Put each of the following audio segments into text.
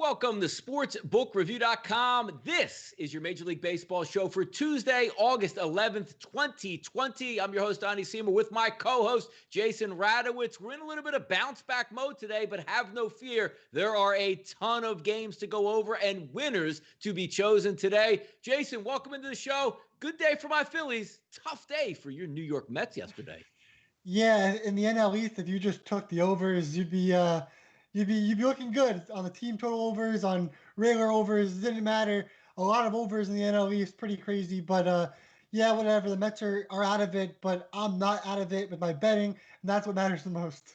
Welcome to SportsBookReview.com. This is your Major League Baseball show for Tuesday, August 11th, 2020. I'm your host, Donnie with my co-host, Jason Radowitz. We're in a little bit of bounce-back mode today, but have no fear. There are a ton of games to go over and winners to be chosen today. Jason, welcome into the show. Good day for my Phillies. Tough day for your New York Mets yesterday. Yeah, in the NL East, if you just took the overs, you'd be looking good on the team total overs, on regular overs. It didn't matter. A lot of overs in the NL East, pretty crazy. But yeah, whatever. The Mets are out of it, but I'm not out of it with my betting, and that's what matters the most.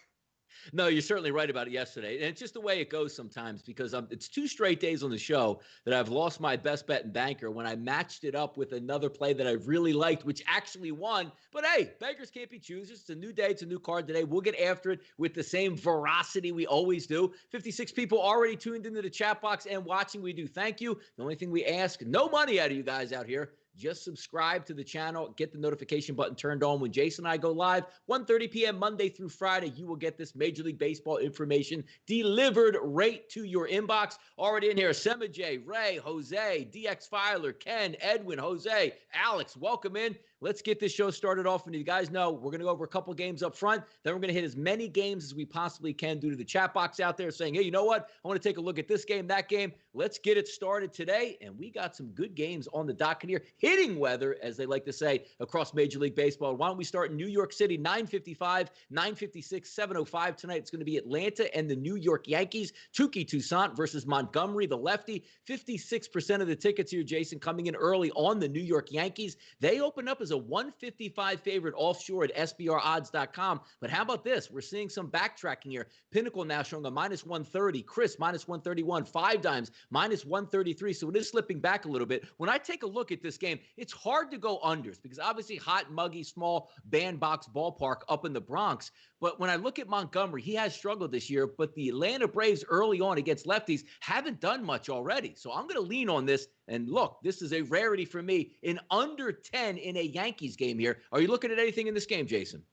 No, you're certainly right about it yesterday. And it's just the way it goes sometimes because it's 2 straight days on the show that I've lost my best bet in banker when I matched it up with another play that I really liked, which actually won. But hey, beggars can't be choosers. It's a new day. It's a new card today. We'll get after it with the same veracity we always do. 56 people already tuned into the chat box and watching. We do thank you. The only thing we ask, no money out of you guys out here. Just subscribe to the channel. Get the notification button turned on when Jason and I go live. 1:30 p.m. Monday through Friday. You will get this Major League Baseball information delivered right to your inbox. Already in here, Sema J, Ray, Jose, DX Filer, Ken, Edwin, Jose, Alex, welcome in. Let's get this show started off. And you guys know we're going to go over a couple games up front. Then we're going to hit as many games as we possibly can due to the chat box out there saying, hey, you know what? I want to take a look at this game, that game. Let's get it started today. And we got some good games on the docket here. Hitting weather, as they like to say, across Major League Baseball. Why don't we start in New York City, 9:55, 9:56, 7:05 tonight. It's going to be Atlanta and the New York Yankees. Touki Toussaint versus Montgomery, the lefty. 56% of the tickets here, Jason, coming in early on the New York Yankees. They open up as a 155 favorite offshore at SBRodds.com. But how about this? We're seeing some backtracking here. Pinnacle now showing a minus 130. Chris, minus 131. Five Dimes, minus 133. So it is slipping back a little bit. When I take a look at this game, it's hard to go unders because obviously hot, muggy, small bandbox ballpark up in the Bronx. But when I look at Montgomery, he has struggled this year, but the Atlanta Braves early on against lefties haven't done much already. So I'm going to lean on this. And look, this is a rarity for me in under 10 in a Yankees game here. Are you looking at anything in this game, Jason?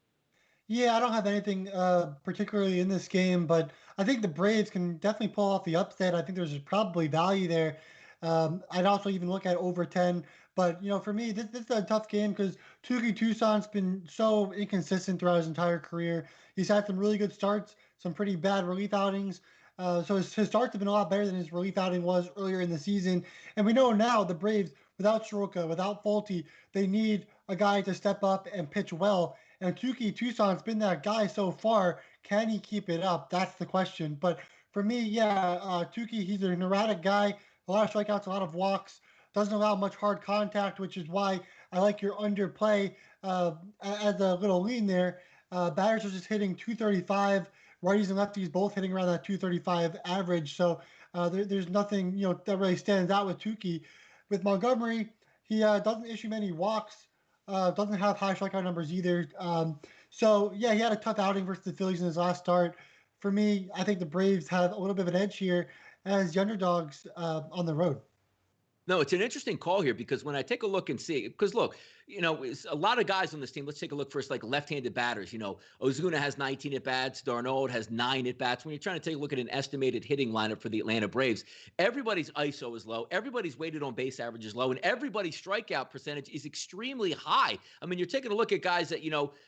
Yeah, I don't have anything particularly in this game, but I think the Braves can definitely pull off the upset. I think there's probably value there. I'd also even look at over 10. But, for me, this is a tough game because Touki Toussaint's been so inconsistent throughout his entire career. He's had some really good starts, some pretty bad relief outings. So his starts have been a lot better than his relief outing was earlier in the season. And we know now the Braves, without Soroka, without Folty, they need a guy to step up and pitch well. And Touki Toussaint's been that guy so far. Can he keep it up? That's the question. But for me, Touki, he's a erratic guy. A lot of strikeouts, a lot of walks. Doesn't allow much hard contact, which is why I like your underplay as a little lean there. Batters are just hitting 235. Righties and lefties both hitting around that 235 average. So there's nothing that really stands out with Touki. With Montgomery, he doesn't issue many walks. Doesn't have high strikeout numbers either. So he had a tough outing versus the Phillies in his last start. For me, I think the Braves have a little bit of an edge here as the underdogs on the road. No, it's an interesting call here because when I take a look and see, because look, a lot of guys on this team. Let's take a look first, like left-handed batters. Ozuna has 19 at-bats. Darnold has 9 at-bats. When you're trying to take a look at an estimated hitting lineup for the Atlanta Braves, everybody's ISO is low. Everybody's weighted on base average is low. And everybody's strikeout percentage is extremely high. I mean, you're taking a look at guys that,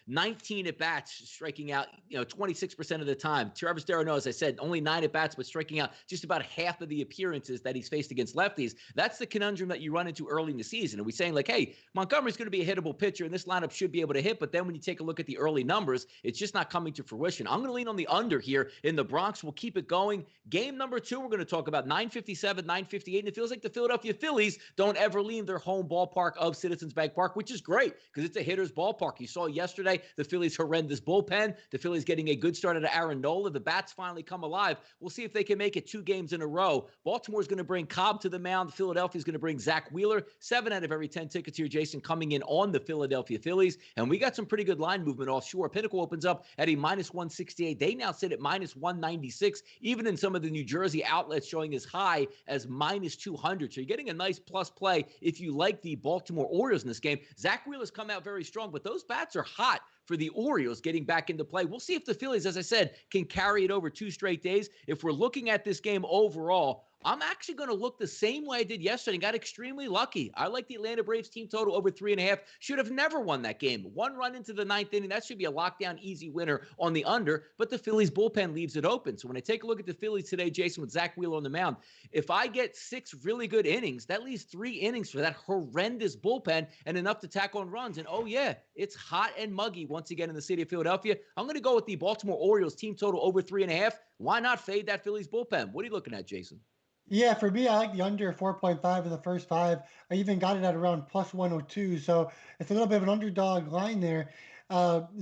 19 at-bats, striking out, 26% of the time. Travis d'Arnaud, as I said, only 9 at-bats, but striking out just about half of the appearances that he's faced against lefties. That's the conundrum that you run into early in the season. And we're saying like, hey, Montgomery's going to be a hittable pitcher and this lineup should be able to hit. But then when you take a look at the early numbers, it's just not coming to fruition. I'm going to lean on the under here in the Bronx. We'll keep it going. Game number 2, we're going to talk about 9:57, 9:58. And it feels like the Philadelphia Phillies don't ever leave their home ballpark of Citizens Bank Park, which is great because it's a hitter's ballpark. You saw yesterday the Phillies' horrendous bullpen. The Phillies getting a good start out of Aaron Nola. The bats finally come alive. We'll see if they can make it 2 games in a row. Baltimore's going to bring Cobb to the mound. Philadelphia's going to bring Zach Wheeler. 7 out of every 10 tickets here, Jason, coming in on the Philadelphia Phillies. And we got some pretty good line movement offshore. Pinnacle opens up at a minus 168. They now sit at minus 196, even in some of the New Jersey outlets showing as high as minus 200. So you're getting a nice plus play if you like the Baltimore Orioles in this game. Zach Wheeler's come out very strong, but those bats are hot for the Orioles getting back into play. We'll see if the Phillies, as I said, can carry it over 2 straight days. If we're looking at this game overall, I'm actually going to look the same way I did yesterday and got extremely lucky. I like the Atlanta Braves team total over 3.5. Should have never won that game. One run into the ninth inning. That should be a lockdown, easy winner on the under, but the Phillies bullpen leaves it open. So when I take a look at the Phillies today, Jason, with Zach Wheeler on the mound, if I get 6 really good innings, that leaves 3 innings for that horrendous bullpen and enough to tack on runs. And oh yeah, it's hot and muggy once again in the city of Philadelphia. I'm going to go with the Baltimore Orioles team total over 3.5. Why not fade that Phillies bullpen? What are you looking at, Jason? Yeah, for me, I like the under 4.5 in the first 5. I even got it at around plus 102. So it's a little bit of an underdog line there.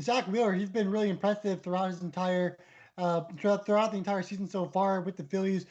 Zach Wheeler, he's been really impressive throughout the entire season so far with the Phillies.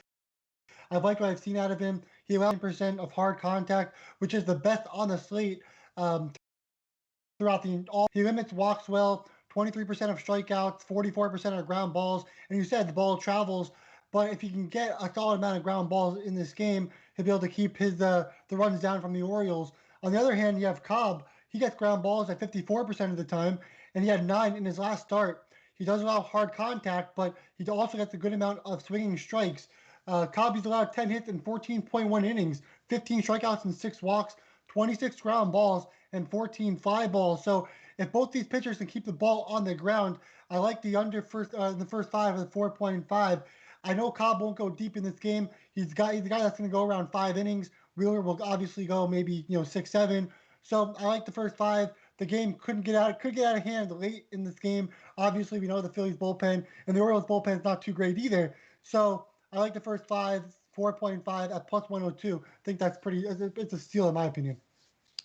I've liked what I've seen out of him. He allows 9% of hard contact, which is the best on the slate throughout the all. He limits walks well, 23% of strikeouts, 44% of ground balls. And you said the ball travels, but if he can get a solid amount of ground balls in this game, he'll be able to keep his the runs down from the Orioles. On the other hand, you have Cobb. He gets ground balls at 54% of the time, and he had 9 in his last start. He does allow hard contact, but he also gets a good amount of swinging strikes. Cobb, allowed 10 hits in 14.1 innings, 15 strikeouts and 6 walks, 26 ground balls, and 14 fly balls. So if both these pitchers can keep the ball on the ground, I like the under the first 5 of the 4.5. I know Cobb won't go deep in this game. He's the guy that's going to go around 5 innings. Wheeler will obviously go maybe 6, 7. So I like the first 5. The game could get out of hand late in this game. Obviously, we know the Phillies bullpen and the Orioles bullpen is not too great either. So I like the first 5, 4.5 at plus 102. I think that's it's a steal in my opinion.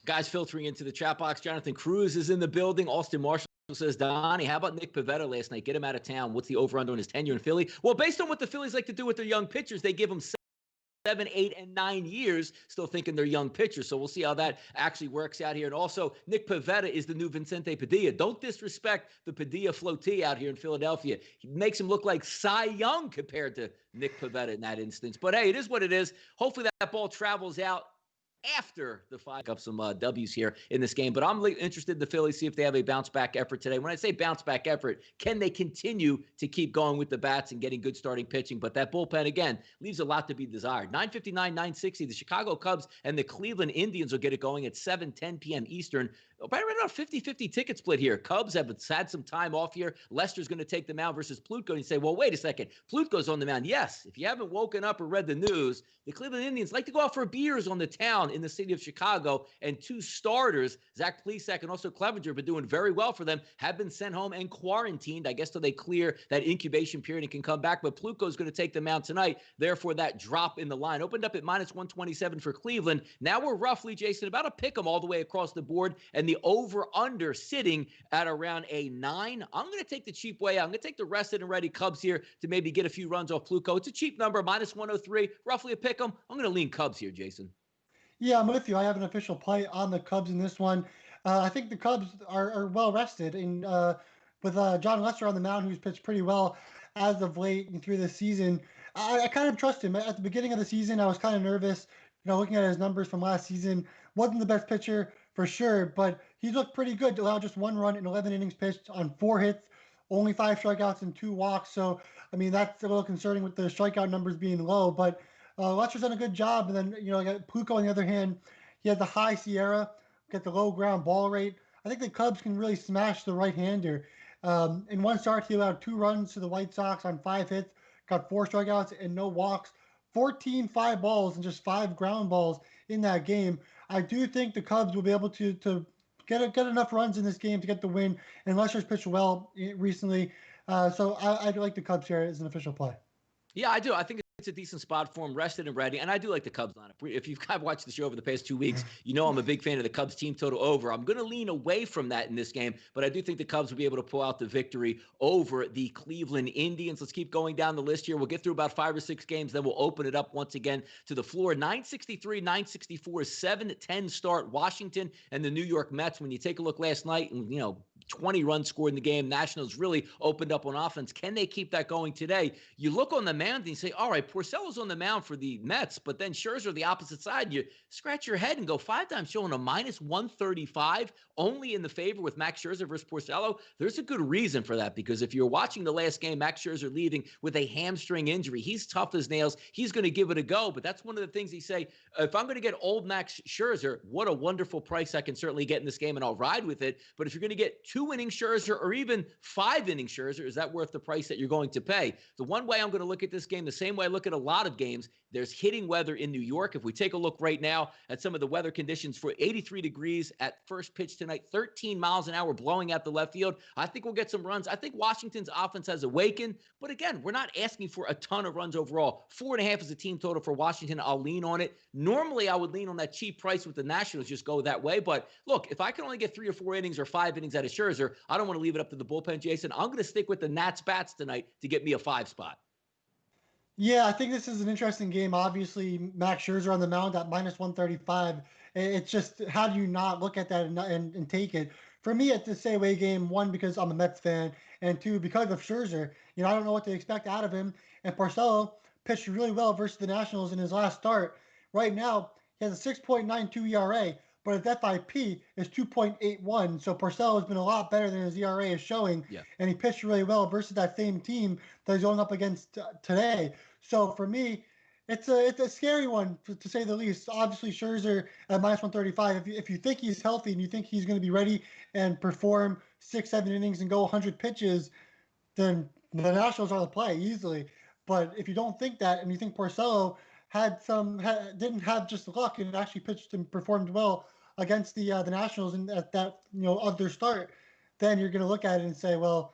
Guys filtering into the chat box. Jonathan Cruz is in the building. Austin Marshall says, Donnie, how about Nick Pivetta last night? Get him out of town. What's the over-under on his tenure in Philly? Well, based on what the Phillies like to do with their young pitchers, they give them 7, 8, and 9 years, still thinking they're young pitchers. So we'll see how that actually works out here. And also, Nick Pivetta is the new Vicente Padilla. Don't disrespect the Padilla floatee out here in Philadelphia. He makes him look like Cy Young compared to Nick Pivetta in that instance. But hey, it is what it is. Hopefully that ball travels out after the 5 up some W's here in this game. But I'm interested in the Phillies, see if they have a bounce-back effort today. When I say bounce-back effort, can they continue to keep going with the bats and getting good starting pitching? But that bullpen, again, leaves a lot to be desired. 9:59, 9:60, the Chicago Cubs and the Cleveland Indians will get it going at 7:10 p.m. Eastern. By right now, 50-50 ticket split here. Cubs have had some time off here. Lester's going to take the mound versus Plutko. And you say, well, wait a second. Plutko's on the mound. Yes, if you haven't woken up or read the news, the Cleveland Indians like to go out for beers on the town in the city of Chicago. And 2 starters, Zach Plesac and also Clevenger, have been doing very well for them, have been sent home and quarantined, I guess, till they clear that incubation period and can come back. But Plutko's going to take the mound tonight. Therefore, that drop in the line opened up at -127 for Cleveland. Now we're roughly, Jason, about a pick 'em all the way across the board. And the over-under sitting at around a 9. I'm going to take the cheap way out. I'm going to take the rested and ready Cubs here to maybe get a few runs off Plutko. It's a cheap number, -103, roughly a pick 'em. I'm going to lean Cubs here, Jason. Yeah, I'm with you. I have an official play on the Cubs in this one. I think the Cubs are well rested, and with John Lester on the mound, who's pitched pretty well as of late and through this season, I kind of trust him. At the beginning of the season, I was kind of nervous. Looking at his numbers from last season, wasn't the best pitcher for sure, but he's looked pretty good. Allowed just 1 run in 11 innings pitched on 4 hits, only 5 strikeouts and 2 walks. So, I mean, that's a little concerning with the strikeout numbers being low, but Lester's done a good job. And then, Plutko on the other hand, he has the high Sierra, get the low ground ball rate. I think the Cubs can really smash the right-hander. In one start, he allowed 2 runs to the White Sox on 5 hits, got 4 strikeouts and no walks, 14 fly balls and just 5 ground balls in that game. I do think the Cubs will be able to get enough runs in this game to get the win. And Lester's pitched well recently. So I like the Cubs here as an official play. Yeah, I do. I think it's a decent spot for him, rested and ready. And I do like the Cubs lineup. If you've kind of watched the show over the past 2 weeks, you know I'm a big fan of the Cubs team total over. I'm going to lean away from that in this game, but I do think the Cubs will be able to pull out the victory over the Cleveland Indians. Let's keep going down the list here. We'll get through about 5 or 6 games, then we'll open it up once again to the floor. 963, 964, 7-10 start Washington and the New York Mets. When you take a look last night, and 20 runs scored in the game. Nationals really opened up on offense. Can they keep that going today? You look on the mound and you say, all right, Porcello's on the mound for the Mets, but then Scherzer the opposite side. You scratch your head and go 5 times showing a minus 135 only in the favor with Max Scherzer versus Porcello. There's a good reason for that, because if you're watching the last game, Max Scherzer leaving with a hamstring injury. He's tough as nails. He's going to give it a go, but that's one of the things he say, if I'm going to get old Max Scherzer, what a wonderful price I can certainly get in this game, and I'll ride with it. But if you're going to get 2-inning Scherzer or even 5-inning Scherzer, is that worth the price that you're going to pay? The one way I'm going to look at this game, the same way I look at a lot of games, there's hitting weather in New York. If we take a look right now at some of the weather conditions for 83 degrees at first pitch tonight, 13 miles an hour blowing out the left field, I think we'll get some runs. I think Washington's offense has awakened, but again, we're not asking for a ton of runs overall. 4.5 is a team total for Washington. I'll lean on it. Normally, I would lean on that cheap price with the Nationals, just go that way. But look, if I can only get 3 or 4 innings or 5 innings out of Scherzer, I don't want to leave it up to the bullpen, Jason. I'm going to stick with the Nats bats tonight to get me a 5 spot. Yeah, I think this is an interesting game. Obviously, Max Scherzer on the mound at minus 135. It's just, how do you not look at that and take it? For me, it's a stay away game, one, because I'm a Mets fan, and two, because of Scherzer. I don't know what to expect out of him. And Porcello pitched really well versus the Nationals in his last start. Right now, he has a 6.92 ERA, but his FIP is 2.81. So Porcello has been a lot better than his ERA is showing. Yeah. And he pitched really well versus that same team that he's going up against today. So for me, it's a scary one to say the least. Obviously, Scherzer at minus 135. If you think he's healthy and you think he's going to be ready and perform 6-7 innings and go 100 pitches, then the Nationals are the play easily. But if you don't think that, and you think Porcello didn't have just luck and actually pitched and performed well against the Nationals and at that of their start, then you're going to look at it and say, well,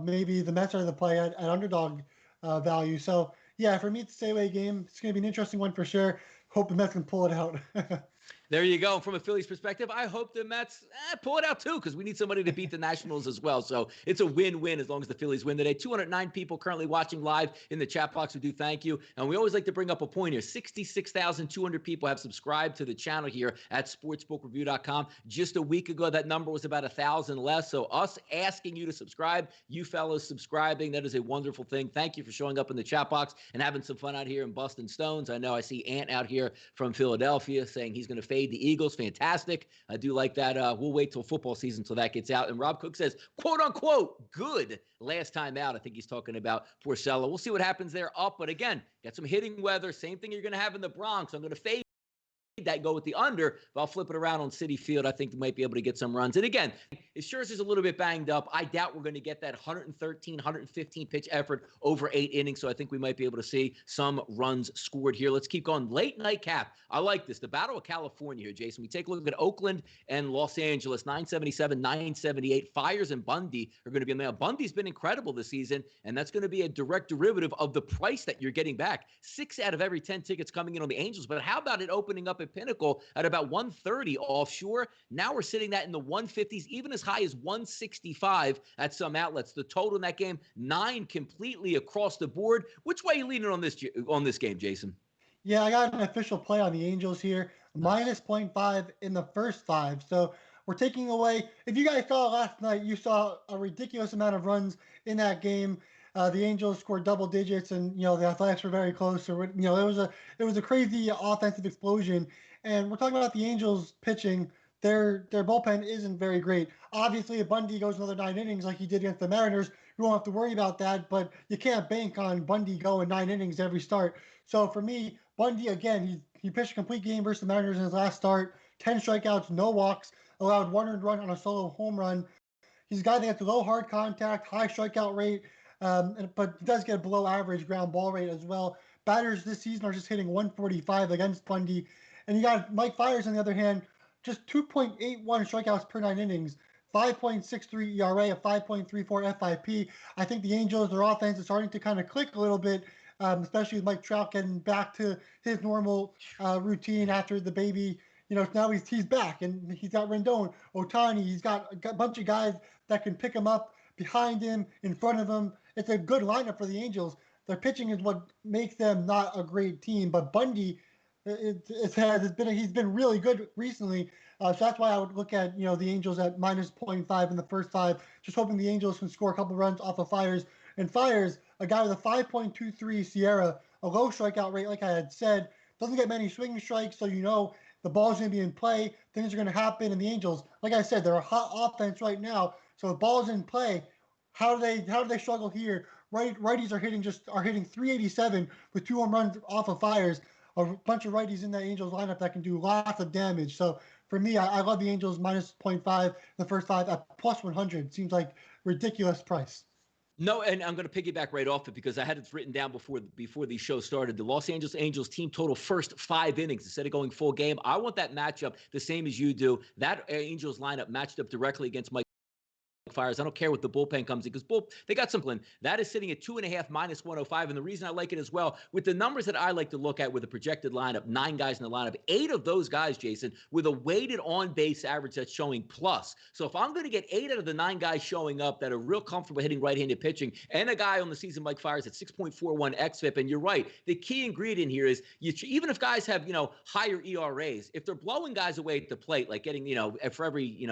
maybe the Mets are the play at underdog value. So yeah, for me, it's a stay away game. It's going to be an interesting one for sure. Hope the Mets can pull it out. There you go. From a Phillies perspective, I hope the Mets pull it out too, because we need somebody to beat the Nationals as well. So it's a win-win as long as the Phillies win today. 209 people currently watching live in the chat box. We do thank you. And we always like to bring up a point here. 66,200 people have subscribed to the channel here at sportsbookreview.com. Just a week ago, that number was about 1,000 less. So us asking you to subscribe, you fellows subscribing, that is a wonderful thing. Thank you for showing up in the chat box and having some fun out here in Bustin' Stones. I know I see Ant out here from Philadelphia saying he's going to fade the Eagles. Fantastic. I do like that. We'll wait till football season till that gets out. And Rob Cook says, quote unquote, good last time out. I think he's talking about Porcello. We'll see what happens there up. But again, got some hitting weather. Same thing you're going to have in the Bronx. I'm going to fade that, go with the under, but I'll flip it around on Citi Field. I think they might be able to get some runs. And again, if Scherzer's a little bit banged up, I doubt we're going to get that 113, 115 pitch effort over 8 innings. So I think we might be able to see some runs scored here. Let's keep going. Late night cap. I like this. The Battle of California here, Jason. We take a look at Oakland and Los Angeles, 977, 978. Fires and Bundy are going to be in there. Bundy's been incredible this season, and that's going to be a direct derivative of the price that you're getting back. 6 out of every 10 tickets coming in on the Angels. But how about it opening up at Pinnacle at about 130 offshore? Now we're sitting that in the 150s, even as high as 165 at some outlets. The total in that game, 9 completely across the board. Which way are you leaning on this game, Jason? Yeah, I got an official play on the Angels here, minus 0.5 in the first 5. So we're taking away, if you guys saw last night, you saw a ridiculous amount of runs in that game. The Angels scored double digits, and the Athletics were very close. Or it was a crazy offensive explosion. And we're talking about the Angels pitching. Their bullpen isn't very great. Obviously, if Bundy goes another 9 innings like he did against the Mariners, you won't have to worry about that. But you can't bank on Bundy going 9 innings every start. So for me, Bundy again, he pitched a complete game versus the Mariners in his last start. 10 strikeouts, no walks, allowed 1 earned run on a solo home run. He's a guy that gets low hard contact, high strikeout rate. But does get a below average ground ball rate as well. Batters this season are just hitting 145 against Bundy. And you got Mike Fiers on the other hand, just 2.81 strikeouts per 9 innings, 5.63 ERA, a 5.34 FIP. I think the Angels, their offense is starting to kind of click a little bit, especially with Mike Trout getting back to his normal routine after the baby. Now he's back, and he's got Rendon, Ohtani. He's got a bunch of guys that can pick him up behind him, in front of him. It's a good lineup for the Angels. Their pitching is what makes them not a great team. But Bundy, he's been really good recently. So that's why I would look at, the Angels at minus point 0.5 in the first five, just hoping the Angels can score a couple runs off of Fiers. And Fiers, a guy with a 5.23 Sierra, a low strikeout rate, like I had said, doesn't get many swinging strikes, so the ball's going to be in play, things are going to happen. And the Angels, like I said, they're a hot offense right now, so the ball's in play. How do they struggle here? Righties are hitting 387 with 2 home runs off of Fiers. A bunch of righties in that Angels lineup that can do lots of damage. So for me, I love the Angels minus 0.5 the first five at plus 100. Seems like ridiculous price. No, and I'm going to piggyback right off it because I had it written down before the show started. The Los Angeles Angels team total first 5 innings instead of going full game. I want that matchup the same as you do. That Angels lineup matched up directly against Mike Fiers. I don't care what the bullpen comes in because they got something. That is sitting at 2.5 minus 105. And the reason I like it as well, with the numbers that I like to look at with a projected lineup, 9 guys in the lineup, 8 of those guys, Jason, with a weighted on-base average that's showing plus. So if I'm going to get 8 out of the 9 guys showing up that are real comfortable hitting right-handed pitching, and a guy on the season like Fiers at 6.41 xFIP, and you're right, the key ingredient here is even if guys have higher ERAs, if they're blowing guys away at the plate, like getting for every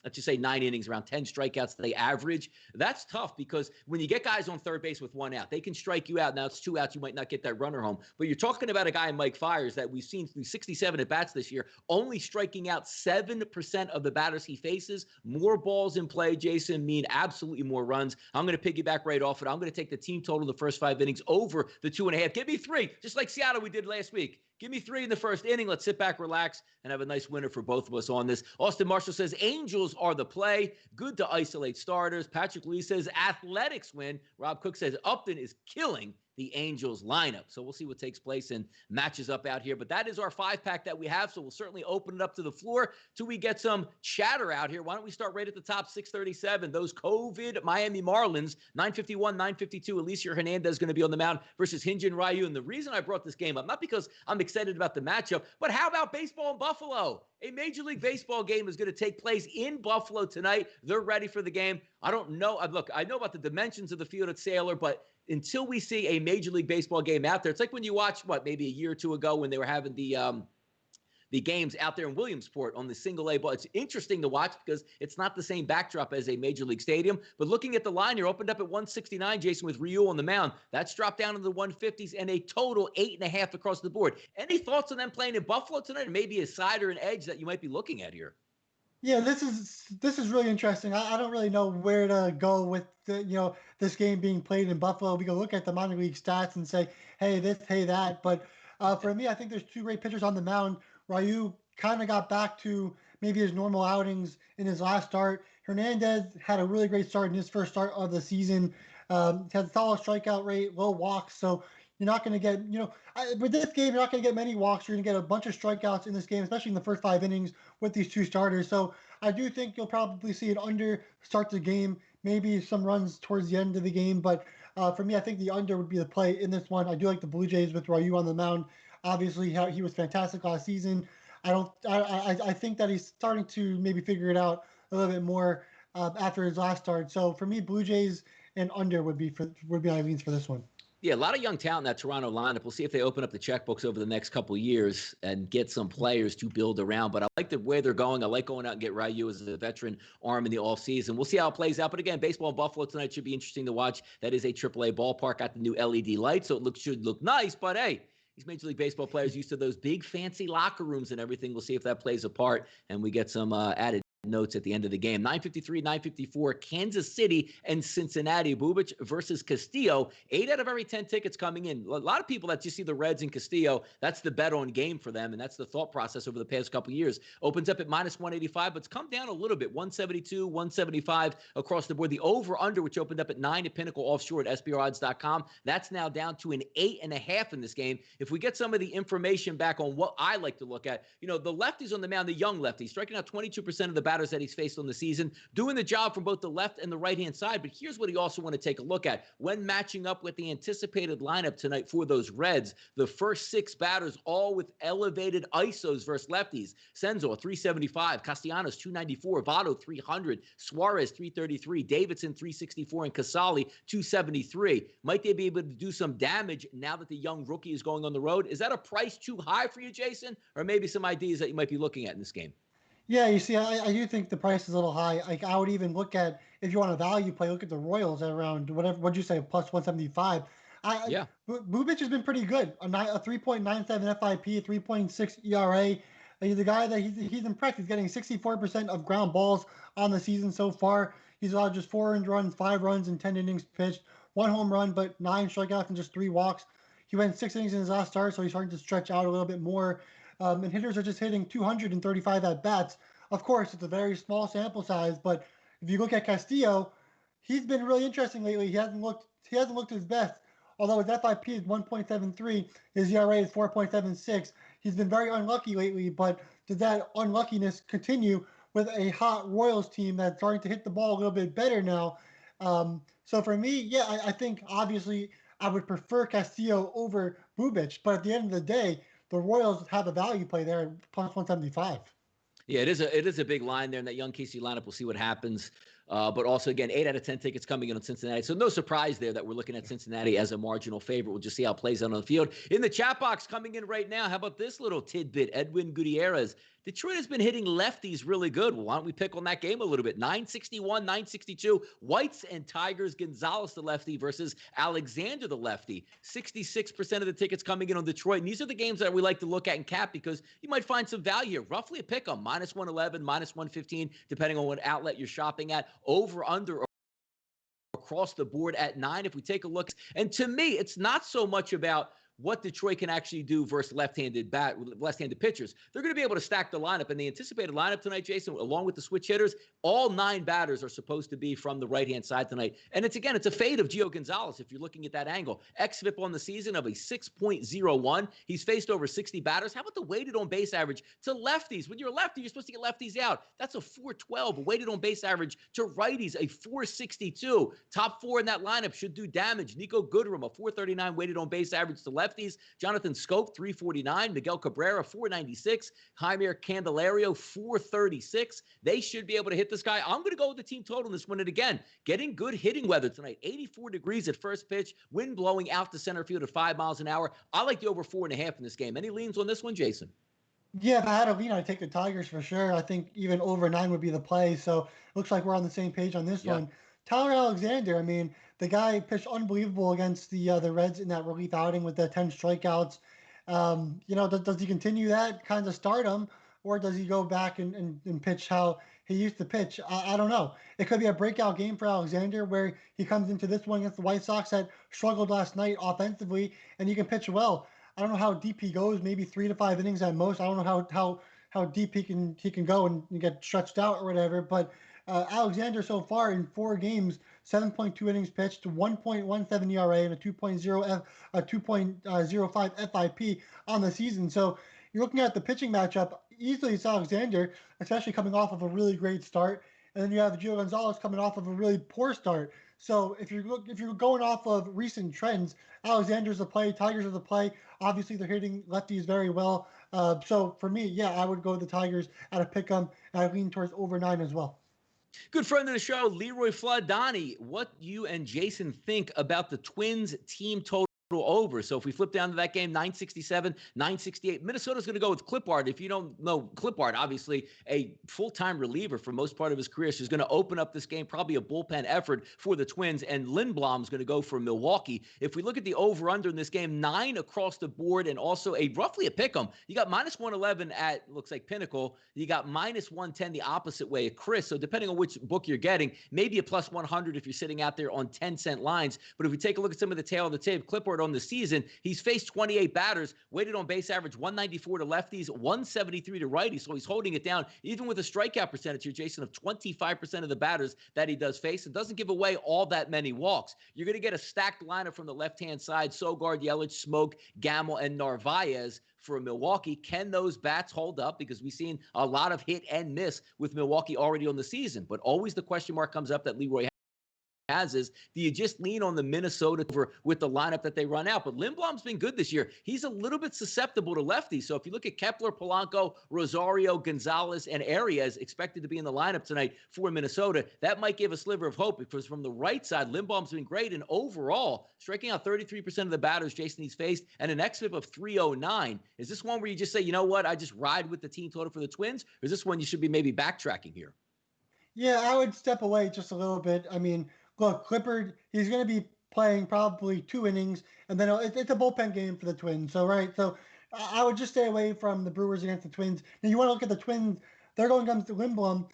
let's just say 9 innings, around 10 strikeouts they average. That's tough because when you get guys on third base with 1 out, they can strike you out. Now it's 2 outs. You might not get that runner home. But you're talking about a guy in Mike Fiers that we've seen through 67 at-bats this year, only striking out 7% of the batters he faces. More balls in play, Jason, mean absolutely more runs. I'm going to piggyback right off it. I'm going to take the team total the first 5 innings over the 2.5. Give me 3, just like Seattle we did last week. Give me 3 in the first inning. Let's sit back, relax, and have a nice winner for both of us on this. Austin Marshall says Angels are the play. Good to isolate starters. Patrick Lee says Athletics win. Rob Cook says Upton is killing the Angels lineup. So we'll see what takes place and matches up out here. But that is our 5-pack that we have. So we'll certainly open it up to the floor till we get some chatter out here. Why don't we start right at the top, 637. Those COVID Miami Marlins, 951, 952. Alicia Hernandez is going to be on the mound versus Hyun-Jin Ryu. And the reason I brought this game up, not because I'm excited about the matchup, but how about baseball in Buffalo? A Major League Baseball game is going to take place in Buffalo tonight. They're ready for the game. I don't know. Look, I know about the dimensions of the field at Sailor, but until we see a Major League Baseball game out there, it's like when you watch, maybe a year or 2 ago when they were having the games out there in Williamsport on the single A ball. It's interesting to watch because it's not the same backdrop as a Major League stadium. But looking at the line here, opened up at 169, Jason, with Ryu on the mound. That's dropped down to the 150s and a total 8.5 across the board. Any thoughts on them playing in Buffalo tonight, or maybe a side or an edge that you might be looking at here? Yeah, this is really interesting. I don't really know where to go with this game being played in Buffalo. We can look at the minor league stats and say, hey, this, hey, that. But for me, I think there's 2 great pitchers on the mound. Ryu kind of got back to maybe his normal outings in his last start. Hernandez had a really great start in his first start of the season. Had a solid strikeout rate, low walks. So you're not going to get, with this game, you're not going to get many walks. You're going to get a bunch of strikeouts in this game, especially in the first 5 innings with these 2 starters. So I do think you'll probably see it under start the game, maybe some runs towards the end of the game. But for me, I think the under would be the play in this one. I do like the Blue Jays with Ryu on the mound. Obviously, he was fantastic last season. I think that he's starting to maybe figure it out a little bit more after his last start. So for me, Blue Jays and under would be my leans for this one. Yeah, a lot of young talent in that Toronto lineup. We'll see if they open up the checkbooks over the next couple of years and get some players to build around. But I like the way they're going. I like going out and get Ryu as a veteran arm in the offseason. We'll see how it plays out. But again, baseball in Buffalo tonight should be interesting to watch. That is a AAA ballpark. Got the new LED lights, so it should look nice. But hey, these Major League Baseball players used to those big fancy locker rooms and everything. We'll see if that plays a part and we get some added notes at the end of the game. 9:53, 9:54, Kansas City and Cincinnati. Bubic versus Castillo. 8 out of every 10 tickets coming in. A lot of people that just see the Reds and Castillo, that's the bet on game for them, and that's the thought process over the past couple of years. Opens up at minus 185, but it's come down a little bit. 172, 175 across the board. The over-under, which opened up at 9 at Pinnacle offshore at SBRodds.com, that's now down to an 8.5 in this game. If we get some of the information back on what I like to look at, the lefties on the mound, the young lefties, striking out 22% of the batters that he's faced on the season, doing the job from both the left and the right-hand side. But here's what you also want to take a look at. When matching up with the anticipated lineup tonight for those Reds, the first 6 batters all with elevated ISOs versus lefties. Senzo, 375. Castellanos, 294. Votto, 300. Suarez, 333. Davidson, 364. And Casali, 273. Might they be able to do some damage now that the young rookie is going on the road? Is that a price too high for you, Jason? Or maybe some ideas that you might be looking at in this game? Yeah, you see, I do think the price is a little high. Like I would even look at if you want a value play, look at the Royals at around whatever. What'd you say? Plus 175. Yeah. Bubic has been pretty good. A 3.97 FIP, 3.6 ERA. He's a guy that he's impressed. He's getting 64% of ground balls on the season so far. He's allowed just 4 earned runs, 5 runs in 10 innings pitched, 1 home run, but 9 strikeouts and just 3 walks. He went 6 innings in his last start, so he's starting to stretch out a little bit more. And hitters are just hitting 235 at bats. Of course, it's a very small sample size, but if you look at Castillo, he's been really interesting lately. He hasn't looked his best. Although his FIP is 1.73, his ERA is 4.76. He's been very unlucky lately, but does that unluckiness continue with a hot Royals team that's starting to hit the ball a little bit better now? So for me, yeah, I think obviously I would prefer Castillo over Bubic, but at the end of the day, the Royals have a value play there at plus 175. Yeah, it is a big line there in that young KC lineup. We'll see what happens. But also, again, 8 out of 10 tickets coming in on Cincinnati. So no surprise there that we're looking at Cincinnati as a marginal favorite. We'll just see how it plays out on the field. In the chat box coming in right now, how about this little tidbit? Edwin Gutierrez. Detroit has been hitting lefties really good. Well, why don't we pick on that game a little bit? 961, 962. Whites and Tigers. Gonzalez the lefty versus Alexander the lefty. 66% of the tickets coming in on Detroit. And these are the games that we like to look at and cap because you might find some value here. Roughly a pick on minus 111, minus 115, depending on what outlet you're shopping at. Over, under, across the board at 9 if we take a look. And to me, it's not so much about what Detroit can actually do versus left-handed pitchers. They're going to be able to stack the lineup, and the anticipated lineup tonight, Jason, along with the switch hitters, all 9 batters are supposed to be from the right-hand side tonight. And it's a fade of Gio Gonzalez if you're looking at that angle. XFIP on the season of a 6.01. He's faced over 60 batters. How about the weighted on base average to lefties? When you're a lefty, you're supposed to get lefties out. That's a 412. Weighted on base average to righties, a 462. Top 4 in that lineup should do damage. Nico Goodrum, a 439 weighted on base average to lefties. Jonathan Scope, 349. Miguel Cabrera, 496. Jaime Candelario, 436. They should be able to hit this guy. I'm going to go with the team total in this one. And again, getting good hitting weather tonight. 84 degrees at first pitch. Wind blowing out to center field at 5 miles an hour. I like the over 4.5 in this game. Any leans on this one, Jason? Yeah, if I had a lean, I'd take the Tigers for sure. I think even over 9 would be the play. So looks like we're on the same page on this Yeah. one. Tyler Alexander, I mean, the guy pitched unbelievable against the Reds in that relief outing with the 10 strikeouts. Does he continue that kind of stardom, or does he go back and pitch how he used to pitch? I don't know. It could be a breakout game for Alexander where he comes into this one against the White Sox that struggled last night offensively, and he can pitch well. I don't know how deep he goes, maybe 3 to 5 innings at most. I don't know how deep he can go and get stretched out or whatever. But Alexander so far in 4 games, 7.2 innings pitched, 1.17 ERA, and a 2.05 FIP on the season. So you're looking at the pitching matchup. Easily, it's Alexander, especially coming off of a really great start, and then you have Gio Gonzalez coming off of a really poor start. So if you're going off of recent trends, Alexander's the play, Tigers are the play. Obviously, they're hitting lefties very well. So for me, yeah, I would go with the Tigers at a pick 'em, and I lean towards over 9 as well. Good friend of the show, Leroy Flood. Donnie, what you and Jason think about the Twins team total over? So if we flip down to that game, 967, 968. Minnesota's going to go with Clippard. If you don't know Clippard, obviously a full-time reliever for most part of his career. So he's going to open up this game, probably a bullpen effort for the Twins. And Lindblom's going to go for Milwaukee. If we look at the over-under in this game, 9 across the board and also roughly a pick 'em. You got minus 111 at, looks like Pinnacle. You got minus 110 the opposite way at Chris. So depending on which book you're getting, maybe a plus 100 if you're sitting out there on 10-cent lines. But if we take a look at some of the tail of the tape, Clippard on the season, he's faced 28 batters, weighted on base average 194 to lefties, 173 to righties. So he's holding it down, even with a strikeout percentage here, Jason, of 25% of the batters that he does face. It doesn't give away all that many walks. You're going to get a stacked lineup from the left-hand side: Sogard, Yelich, Smoke, Gamel, and Narvaez for Milwaukee. Can those bats hold up? Because we've seen a lot of hit and miss with Milwaukee already on the season. But always the question mark comes up that Leroy has is, do you just lean on the Minnesota over with the lineup that they run out? But Lindblom's been good this year. He's a little bit susceptible to lefties. So if you look at Kepler, Polanco, Rosario, Gonzalez, and Arias expected to be in the lineup tonight for Minnesota, that might give a sliver of hope, because from the right side, Lindblom's been great. And overall, striking out 33% of the batters Jason he's faced, and an xFIP of 309. Is this one where you just say, you know what, I just ride with the team total for the Twins? Or is this one you should be maybe backtracking here? Yeah, I would step away just a little bit. I mean, look, Clippard, he's going to be playing probably 2 innings, and then it's a bullpen game for the Twins. So, right. So I would just stay away from the Brewers against the Twins. Now, you want to look at the Twins, they're going against Lindblom.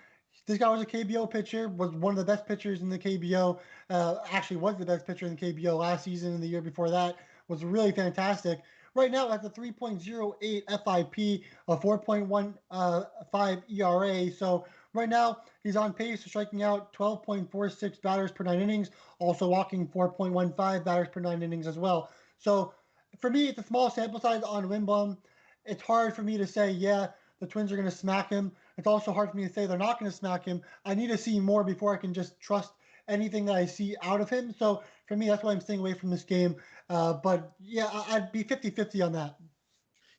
This guy was a KBO pitcher, was one of the best pitchers in the KBO, actually was the best pitcher in the KBO last season and the year before that, was really fantastic. Right now, that's a 3.08 FIP, a 4.15 ERA. So right now, he's on pace for striking out 12.46 batters per 9 innings, also walking 4.15 batters per 9 innings as well. So for me, it's a small sample size on Lindblom. It's hard for me to say, yeah, the Twins are going to smack him. It's also hard for me to say they're not going to smack him. I need to see more before I can just trust anything that I see out of him. So for me, that's why I'm staying away from this game. But yeah, I'd be 50-50 on that.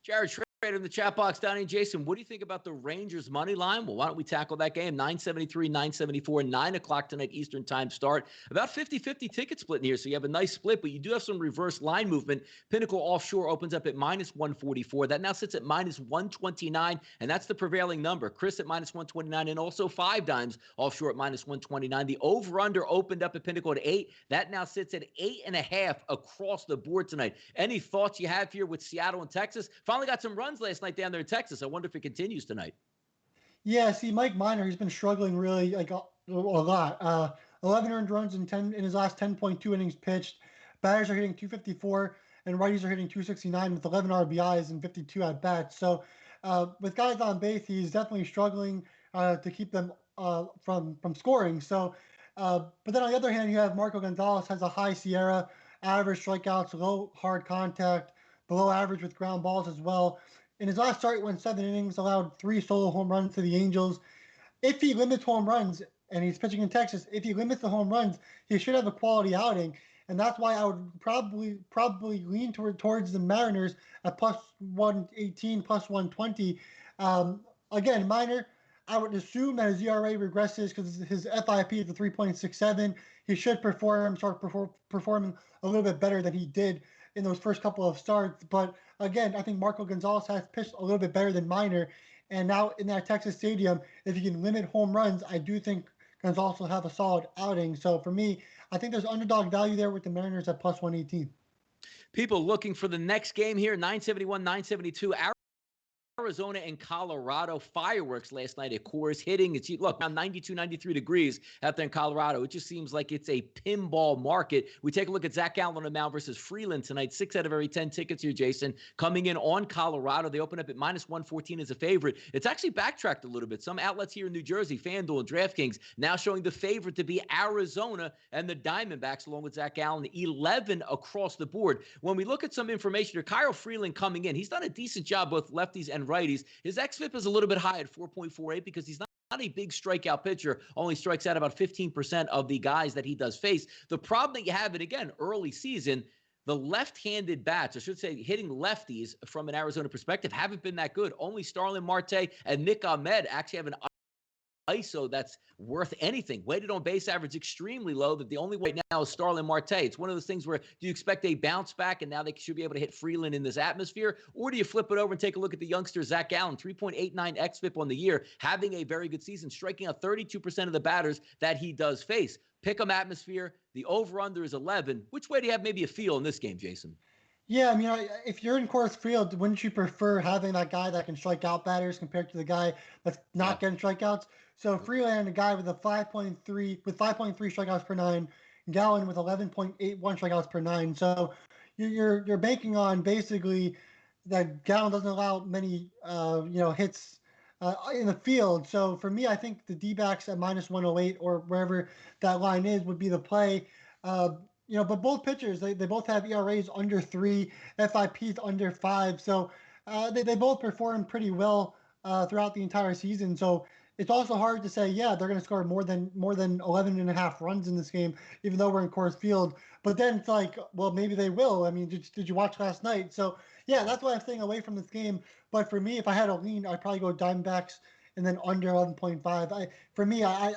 Jared Schrader in the chat box, Donnie and Jason, what do you think about the Rangers money line? Well, why don't we tackle that game? 973, 974, 9 o'clock tonight Eastern time start. About 50-50 ticket split in here, so you have a nice split, but you do have some reverse line movement. Pinnacle Offshore opens up at -144. That now sits at -129, and that's the prevailing number. Chris at -129, and also 5 Dimes Offshore at -129. The over-under opened up at Pinnacle at 8. That now sits at 8.5 across the board tonight. Any thoughts you have here with Seattle and Texas? Finally got some runs last night down there in Texas. I wonder if it continues tonight. Yeah, see, Mike Minor, he's been struggling really like a lot. 11 earned runs in his last 10.2 innings pitched. Batters are hitting 254, and righties are hitting 269 with 11 RBIs and 52 at bats. So with guys on base, he's definitely struggling to keep them from scoring. So, but then on the other hand, you have Marco Gonzalez has a high Sierra, average strikeouts, low hard contact, below average with ground balls as well. In his last start, went 7 innings, allowed 3 solo home runs to the Angels. If he limits home runs, and he's pitching in Texas, if he limits the home runs, he should have a quality outing. And that's why I would probably lean towards the Mariners at +118, +120. Again, Minor, I would assume that his ERA regresses because his FIP is a 3.67. He should start performing a little bit better than he did in those first couple of starts. But again, I think Marco Gonzalez has pitched a little bit better than Minor. And now in that Texas stadium, if you can limit home runs, I do think Gonzalez will have a solid outing. So for me, I think there's underdog value there with the Mariners at +118. People looking for the next game here, 971, 972. Arizona and Colorado, fireworks last night at Coors, hitting. It's look now 92, 93 degrees out there in Colorado. It just seems like it's a pinball market. We take a look at Zach Gallen on the mound versus Freeland tonight. 6 out of every 10 tickets here, Jason, coming in on Colorado. They open up at -114 as a favorite. It's actually backtracked a little bit. Some outlets here in New Jersey, FanDuel and DraftKings, now showing the favorite to be Arizona and the Diamondbacks, along with Zach Gallen, 11 across the board. When we look at some information here, Kyle Freeland coming in, he's done a decent job, both lefties and righties. His xFIP is a little bit high at 4.48 because he's not a big strikeout pitcher, only strikes out about 15% of the guys that he does face. The problem that you have, and again, early season, the left-handed bats, I should say hitting lefties from an Arizona perspective, haven't been that good. Only Starlin Marte and Nick Ahmed actually have an ISO that's worth anything. Weighted on base average extremely low. That the only way now is Starlin Marte. It's one of those things where do you expect a bounce back and now they should be able to hit Freeland in this atmosphere, or do you flip it over and take a look at the youngster Zach Gallen, 3.89 xFIP on the year, having a very good season, striking out 32% of the batters that he does face. Pick 'em atmosphere. The over/under is 11. Which way do you have maybe a feel in this game, Jason? Yeah, I mean, if you're in Coors Field, wouldn't you prefer having that guy that can strike out batters compared to the guy that's not getting strikeouts? So Freeland, a guy with a 5.3 strikeouts per 9, Gallen with 11.81 strikeouts per 9. So you're banking on basically that Gallen doesn't allow many hits in the field. So for me, I think the D-backs at -108 or wherever that line is would be the play. But both pitchers, they both have ERAs under 3, FIPs under 5. So they both perform pretty well throughout the entire season. So it's also hard to say, yeah, they're going to score more than 11 and a half runs in this game, even though we're in Coors Field. But then it's like, well, maybe they will. I mean, did you watch last night? So yeah, that's why I'm staying away from this game. But for me, if I had a lean, I'd probably go Diamondbacks and then under 11.5. For me, I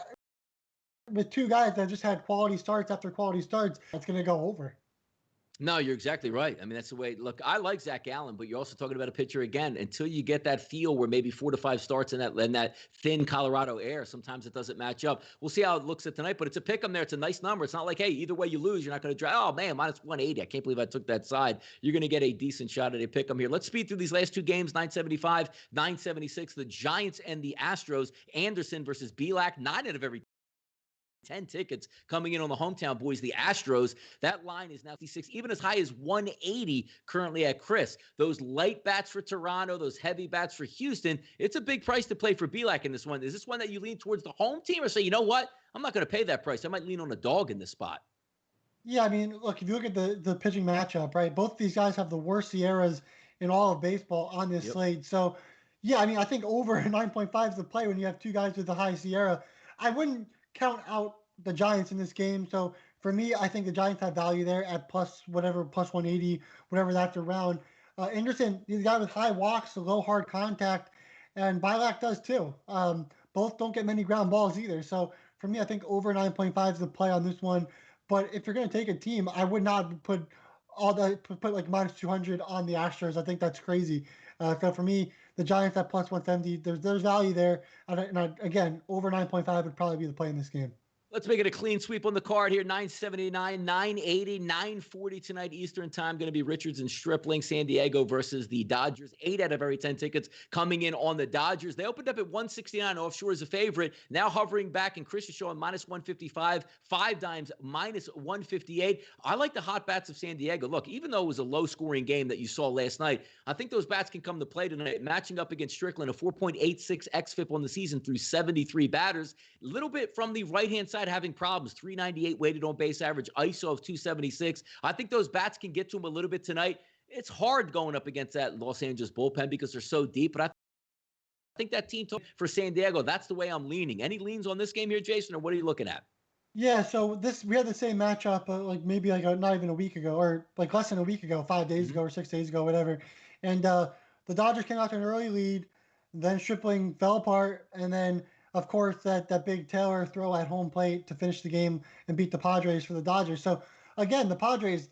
with two guys that just had quality starts after quality starts, it's going to go over. No, you're exactly right. I mean, that's the way. Look, I like Zach Allen, but you're also talking about a pitcher again. Until you get that feel where maybe 4 to 5 starts in that thin Colorado air, sometimes it doesn't match up. We'll see how it looks at tonight, but it's a pick 'em there. It's a nice number. It's not like, hey, either way you lose, you're not going to drive. Oh man, minus 180. I can't believe I took that side. You're going to get a decent shot at a pick 'em here. Let's speed through these last two games: 975, 976. The Giants and the Astros. Anderson versus Belak. 9 out of every 10 tickets coming in on the hometown boys, the Astros. That line is now 56, even as high as 180 currently at Chris. Those light bats for Toronto, those heavy bats for Houston. It's a big price to play for Belak in this one. Is this one that you lean towards the home team or say, you know what? I'm not going to pay that price. I might lean on a dog in this spot. Yeah, I mean, look, if you look at the pitching matchup, right? Both of these guys have the worst Sierras in all of baseball on this Yep. slate. So, yeah, I mean, I think over 9.5 is the play when you have two guys with the high Sierra. I wouldn't count out the Giants in this game. So for me, I think the Giants have value there at plus whatever, plus 180, whatever that's around. Anderson, he's a guy with high walks, low hard contact, and Bilak does too. Both don't get many ground balls either. So for me, I think over 9.5 is the play on this one. But if you're going to take a team, I would not put like minus 200 on the Astros. I think that's crazy. So for me, the Giants at plus 170, there's value there. Again, over 9.5 would probably be the play in this game. Let's make it a clean sweep on the card here. 979, 980, 940 tonight Eastern time. Going to be Richards and Stripling, San Diego versus the Dodgers. 8 out of every 10 tickets coming in on the Dodgers. They opened up at 169 offshore as a favorite. Now hovering back, and Chris is showing minus 155. 5 dimes minus 158. I like the hot bats of San Diego. Look, even though it was a low-scoring game that you saw last night, I think those bats can come to play tonight. Matching up against Strickland, a 4.86 xFIP on the season through 73 batters. A little bit from the right-hand side having problems. 398 weighted on base average, ISO of 276. I think those bats can get to him a little bit tonight. It's hard going up against that Los Angeles bullpen because they're so deep, but I think that team for San Diego, that's the way I'm leaning. Any leans on this game here, Jason, or what are you looking at? Yeah, so we had the same matchup like maybe like not even a week ago, or like less than a week ago, 5 days ago or 6 days ago, whatever. And the Dodgers came out to an early lead, then Stripling fell apart, and then of course that big Taylor throw at home plate to finish the game and beat the Padres for the Dodgers. So again, the Padres,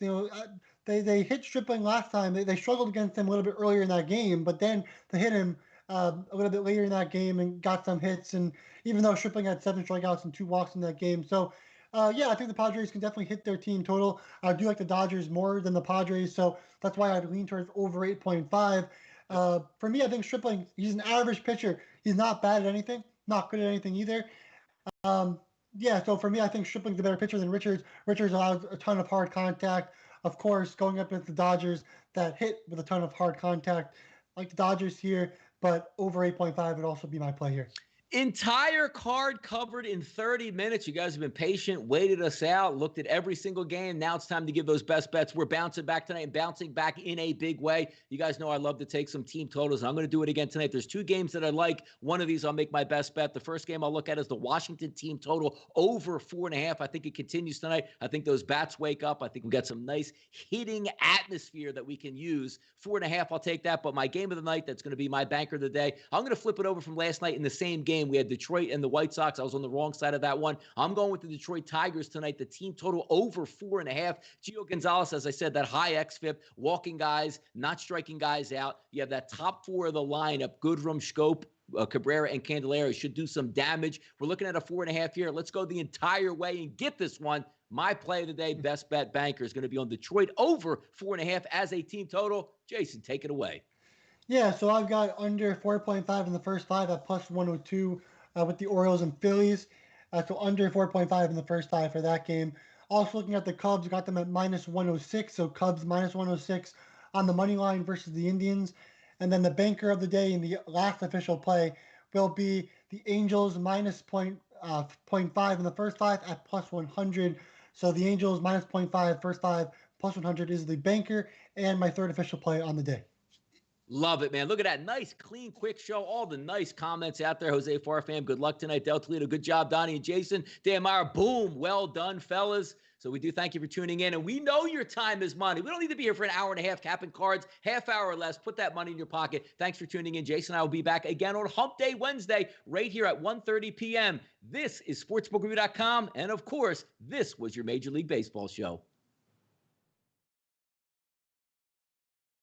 they hit Stripling last time. They struggled against him a little bit earlier in that game, but then they hit him a little bit later in that game and got some hits. And even though Stripling had 7 strikeouts and 2 walks in that game, so yeah, I think the Padres can definitely hit their team total. I do like the Dodgers more than the Padres, so that's why I'd lean towards over 8.5. For me, I think Stripling, he's an average pitcher. He's not bad at anything, not good at anything either. Um, yeah, so for me, I think Stripling's a better pitcher than Richards. Richards allows a ton of hard contact. Of course, going up against the Dodgers that hit with a ton of hard contact, like the Dodgers here, but over 8.5 would also be my play here. Entire card covered in 30 minutes. You guys have been patient, waited us out, looked at every single game. Now it's time to give those best bets. We're bouncing back tonight and bouncing back in a big way. You guys know I love to take some team totals, and I'm going to do it again tonight. There's 2 games that I like. One of these I'll make my best bet. The first game I'll look at is the Washington team total over 4.5. I think it continues tonight. I think those bats wake up. I think we've got some nice hitting atmosphere that we can use. 4.5, I'll take that. But my game of the night, that's going to be my banker of the day. I'm going to flip it over from last night in the same game. We had Detroit and the White Sox. I was on the wrong side of that one. I'm going with the Detroit Tigers tonight. The team total over 4.5. Gio Gonzalez, as I said, that high xFIP, walking guys, not striking guys out. You have that top 4 of the lineup, Goodrum, Schoop, Cabrera, and Candelario should do some damage. We're looking at a 4.5 here. Let's go the entire way and get this one. My play of the day, best bet banker, is going to be on Detroit over 4.5 as a team total. Jason, take it away. Yeah, so I've got under 4.5 in the first 5 at plus 102 with the Orioles and Phillies. So under 4.5 in the first 5 for that game. Also looking at the Cubs, got them at minus 106. So Cubs minus 106 on the money line versus the Indians. And then the banker of the day in the last official play will be the Angels minus 0.5 in the first 5 at plus 100. So the Angels minus 0.5 first 5 plus 100 is the banker and my third official play on the day. Love it, man. Look at that. Nice, clean, quick show. All the nice comments out there. Jose Farfam, good luck tonight. Del Toledo, good job. Donnie and Jason. Dan Meyer, boom. Well done, fellas. So we do thank you for tuning in. And we know your time is money. We don't need to be here for an hour and a half capping cards, half hour or less. Put that money in your pocket. Thanks for tuning in. Jason and I will be back again on Hump Day Wednesday right here at 1:30 p.m. This is SportsbookReview.com. And, of course, this was your Major League Baseball show.